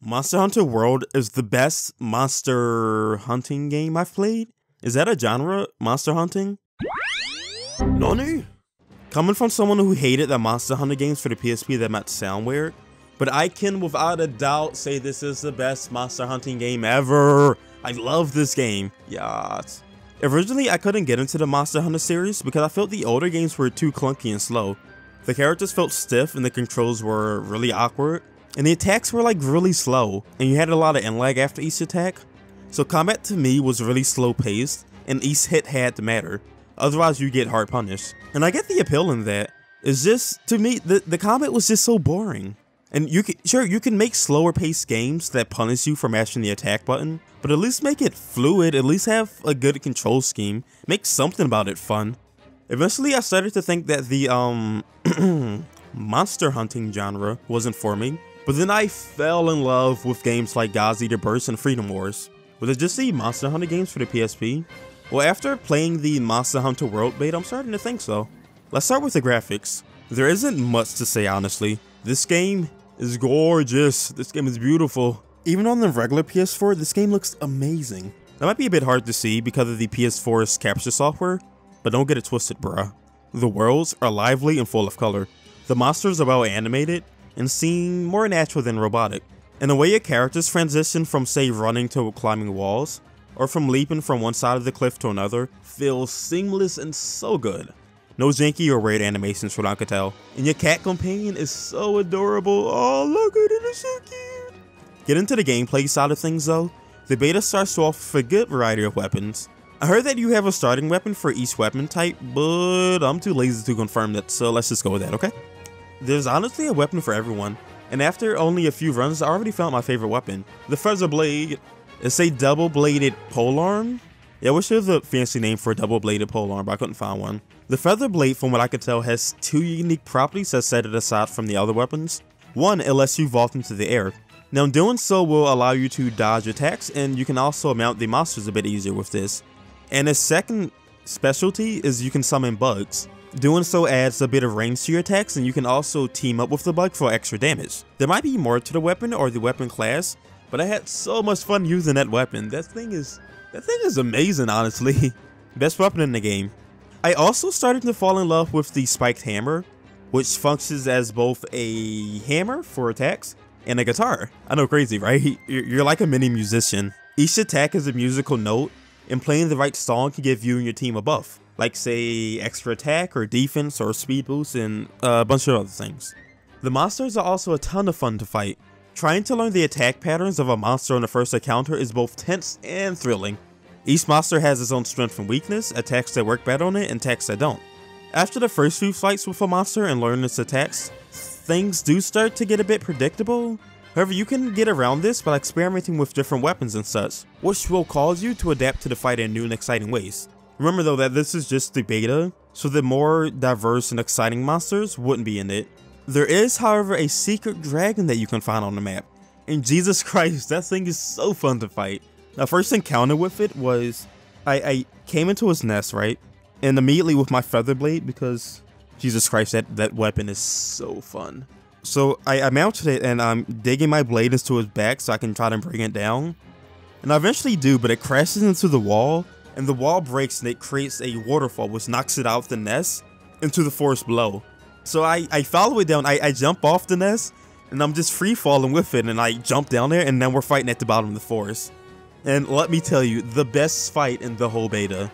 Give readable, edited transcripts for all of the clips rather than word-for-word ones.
Monster Hunter World is the best monster hunting game I've played. Is that a genre? Monster hunting? Nani? Coming from someone who hated the Monster Hunter games for the PSP, that might sound weird, but I can without a doubt say this is the best monster hunting game ever. I love this game. Yes. Originally, I couldn't get into the Monster Hunter series because I felt the older games were too clunky and slow. The characters felt stiff and the controls were really awkward. And the attacks were like really slow, and you had a lot of in-lag after each attack. So combat to me was really slow paced, and each hit had to matter, otherwise you get hard punished. And I get the appeal in that. It's just, to me, the combat was just so boring. And you can make slower paced games that punish you for mashing the attack button, but at least make it fluid, at least have a good control scheme, make something about it fun. Eventually I started to think that the monster hunting genre wasn't for me. But then I fell in love with games like God's Eater Burst and Freedom Wars. Was it just the Monster Hunter games for the PSP? Well, after playing the Monster Hunter World beta, I'm starting to think so. Let's start with the graphics. There isn't much to say, honestly. This game is gorgeous. This game is beautiful. Even on the regular PS4, this game looks amazing. That might be a bit hard to see because of the PS4's capture software, but don't get it twisted, bruh. The worlds are lively and full of color. The monsters are well animated and seem more natural than robotic. And the way your characters transition from, say, running to climbing walls, or from leaping from one side of the cliff to another, feels seamless and so good. No janky or weird animations from what I could tell. And your cat companion is so adorable. Oh, look at it, it's so cute. Get into the gameplay side of things though. The beta starts off with a good variety of weapons. I heard that you have a starting weapon for each weapon type, but I'm too lazy to confirm that, so let's just go with that, okay? There's honestly a weapon for everyone, and after only a few runs, I already found my favorite weapon. The Feather Blade. It's a double-bladed polearm? Yeah, I wish there was a fancy name for a double-bladed polearm, but I couldn't find one. The Feather Blade, from what I could tell, has two unique properties that set it aside from the other weapons. One, it lets you vault into the air. Now, doing so will allow you to dodge attacks, and you can also mount the monsters a bit easier with this. And its second specialty is you can summon bugs. Doing so adds a bit of range to your attacks, and you can also team up with the bug for extra damage. There might be more to the weapon or the weapon class, but I had so much fun using that weapon. That thing is amazing, honestly. Best weapon in the game. I also started to fall in love with the spiked hammer, which functions as both a hammer for attacks and a guitar. I know, crazy, right? You're like a mini musician. Each attack is a musical note, and playing the right song can give you and your team a buff, like say extra attack or defense or speed boost and a bunch of other things. The monsters are also a ton of fun to fight. Trying to learn the attack patterns of a monster on the first encounter is both tense and thrilling. Each monster has its own strength and weakness, attacks that work better on it and attacks that don't. After the first few fights with a monster and learn its attacks, things do start to get a bit predictable. However, you can get around this by experimenting with different weapons and such, which will cause you to adapt to the fight in new and exciting ways. Remember though that this is just the beta, so the more diverse and exciting monsters wouldn't be in it. There is, however, a secret dragon that you can find on the map, and Jesus Christ, that thing is so fun to fight. My first encounter with it was, I came into his nest, right, and immediately with my feather blade, because Jesus Christ, that weapon is so fun. So I mounted it and I'm digging my blade into his back so I can try to bring it down. And I eventually do, but it crashes into the wall, and the wall breaks and it creates a waterfall which knocks it out of the nest into the forest below. So I follow it down, I jump off the nest, and I'm just free falling with it, and I jump down there, and then we're fighting at the bottom of the forest. And let me tell you, the best fight in the whole beta.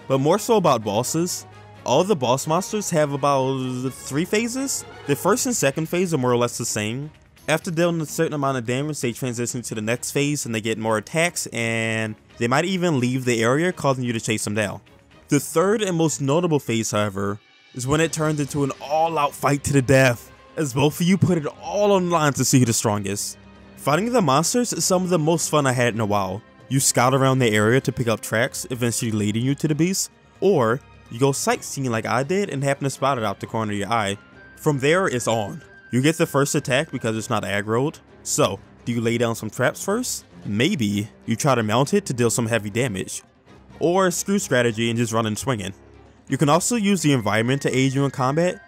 But more so about bosses. All the boss monsters have about 3 phases. The first and second phase are more or less the same. After dealing a certain amount of damage, they transition to the next phase and they get more attacks, and they might even leave the area, causing you to chase them down. The third and most notable phase, however, is when it turns into an all-out fight to the death, as both of you put it all on the line to see who's the strongest. Fighting the monsters is some of the most fun I had in a while. You scout around the area to pick up tracks, eventually leading you to the beast, or you go sightseeing like I did and happen to spot it out the corner of your eye. From there, it's on. You get the first attack because it's not aggroed. So, do you lay down some traps first? Maybe you try to mount it to deal some heavy damage. Or screw strategy and just run and swinging. You can also use the environment to aid you in combat,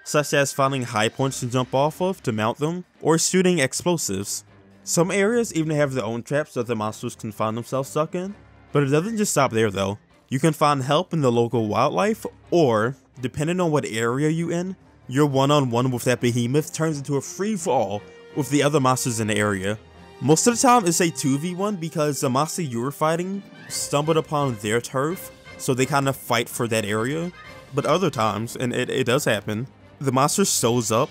such as finding high points to jump off of to mount them, or shooting explosives. Some areas even have their own traps that the monsters can find themselves stuck in, but it doesn't just stop there though. You can find help in the local wildlife, or, depending on what area you're in, your one-on-one with that behemoth turns into a free-for-all with the other monsters in the area. Most of the time it's a 2v1 because the monster you're fighting stumbled upon their turf, so they kind of fight for that area. But other times, and it does happen, the monster shows up,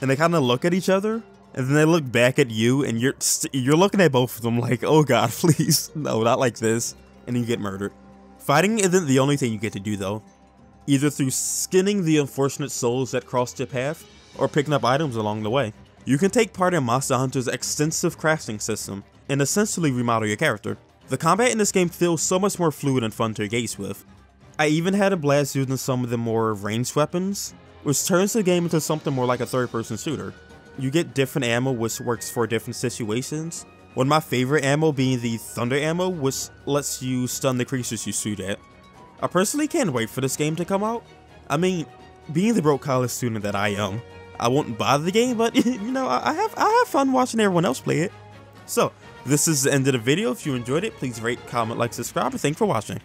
and they kind of look at each other, and then they look back at you, and you're looking at both of them like, oh god, please, no, not like this, and you get murdered. Fighting isn't the only thing you get to do though, either through skinning the unfortunate souls that crossed your path, or picking up items along the way. You can take part in Monster Hunter's extensive crafting system, and essentially remodel your character. The combat in this game feels so much more fluid and fun to engage with. I even had a blast using some of the more ranged weapons, which turns the game into something more like a third-person shooter. You get different ammo which works for different situations, one of my favorite ammo being the thunder ammo, which lets you stun the creatures you shoot at. I personally can't wait for this game to come out. I mean, being the broke college student that I am, I won't buy the game, but you know, I have fun watching everyone else play it. So, this is the end of the video. If you enjoyed it, please rate, comment, like, subscribe, and thanks for watching.